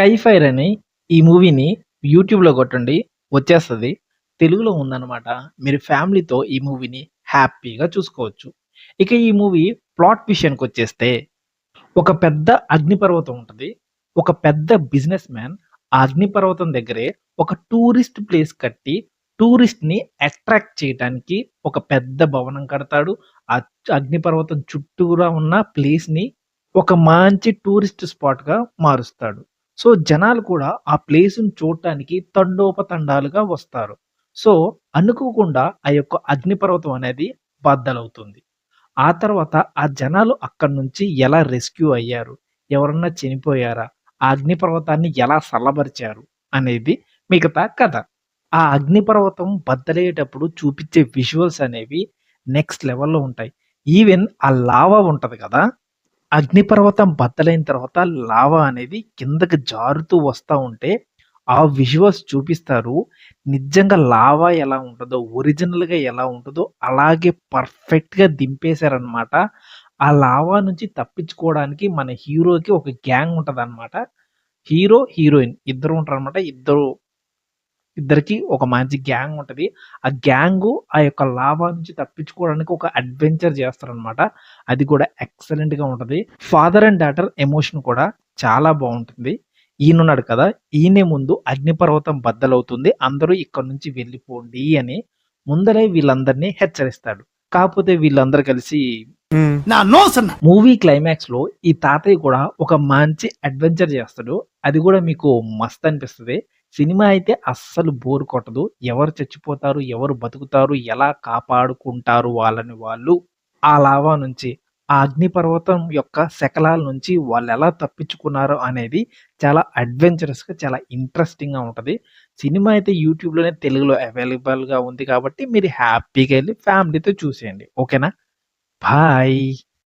'Sky fire' అని ఈ మూవీని యూట్యూబ్‌లో కొట్టండి వచ్చేస్తది. తెలుగులో ఉందనమాట. మీరు ఫ్యామిలీతో ఈ మూవీని హ్యాపీగా చూసుకోవచ్చు. ఇక ఈ మూవీ ప్లాట్ విషయానికొచ్చేస్తే ఒక పెద్ద అగ్నిపర్వతం ఉంటది. ఒక పెద్ద బిజినెస్ మ్యాన్ ఆ అగ్నిపర్వతం దగ్గరే ఒక టూరిస్ట్ ప్లేస్ కట్టి, టూరిస్ట్‌ని అట్రాక్ట్ చేయటానికి ఒక పెద్ద భవనం కడతాడు. ఆ అగ్నిపర్వతం చుట్టూరా ఉన్న ప్లేస్‌ని ఒక మంచి టూరిస్ట్ స్పాట్‌గా మారుస్తాడు. సో, జనాలు కూడా ఆ ప్లేస్‌ని చూడటానికి తండోపతండాలుగా వస్తారు. సో, అనుకోకుండా ఆ యొక్క అగ్నిపర్వతం అనేది బద్దలవుతుంది. ఆ తర్వాత ఆ జనాలు అక్కడి నుంచి ఎలా రెస్క్యూ అయ్యారు? ఎవరన్నా చనిపోయారా? ఆ అగ్నిపర్వతాన్ని ఎలా చల్లబరిచారు? అనేది మిగతా కథ. ఆ అగ్నిపర్వతం బద్దలయ్యేటప్పుడు చూపిచ్చే విజువల్స్ అనేవి నెక్స్ట్ లెవెల్‌లో ఉంటాయి. ఈవెన్ ఆ లావా ఉంటది కదా! అగ్నిపర్వతం బద్దలైన తర్వాత లావా అనేది కిందకి జారుతూ వస్తా ఉంటే, ఆ విజువల్స్ చూపిస్తారు. నిజంగా లావా ఎలా ఉంటదో, ఒరిజినల్‌గా ఎలా ఉంటదో అలాగే పర్ఫెక్ట్‌గా దింపేశారనమాట. ఆ లావా నుంచి తప్పించుకోవడానికి మన హీరోకి ఒక గ్యాంగ్ ఉంటదనమాట. హీరో, హీరోయిన్ ఇద్దరు ఉంటారనమాట. ఇద్దరికి ఒక మంచి గ్యాంగ్ ఉంటది. ఆ గ్యాంగు ఆ యొక్క లావా నుంచి తప్పించుకోవడానికి ఒక అడ్వెంచర్ చేస్తారనమాట. అది కూడా ఎక్సలెంట్‌గా ఉంటది. ఫాదర్ అండ్ డాటర్ ఎమోషన్ కూడా చాలా బావుంటుంది. ఈయనున్నాడు కదా! ఈయనే ముందు అగ్నిపర్వతం బద్దలవుతుంది. అందరూ ఇక్కడి నుంచి వెళ్ళిపోండి అని ముందలే వీళ్ళందరిని హెచ్చరిస్తాడు. కాకపోతే వీళ్ళందరూ కలిసి నా నోస్ అన్న మూవీ క్లైమాక్స్‌లో ఈ తాతయ్య కూడా ఒక మంచి అడ్వెంచర్ చేస్తాడు. అది కూడా మీకు మస్త్ అనిపిస్తది. సినిమా అయితే అస్సలు బోర్ కొట్టదు. ఎవరు చచ్చిపోతారు, ఎవరు బతుకుతారు, ఎలా కాపాడుకుంటారు వాళ్ళని వాళ్ళు, ఆ లావా నుంచి, ఆ అగ్నిపర్వతం యొక్క శకలాల నుంచి వాళ్ళెలా తప్పించుకున్నారు అనేది చాలా అడ్వెంచరస్‌గా, చాలా ఇంట్రెస్టింగ్‌గా ఉంటది. సినిమా అయితే యూట్యూబ్‌లోనే తెలుగులో అవైలబుల్‌గా ఉంది కాబట్టి మీరు హ్యాపీగా ఎళ్లి ఫ్యామిలీతో చూసేయండి. ఓకేనా? బాయ్.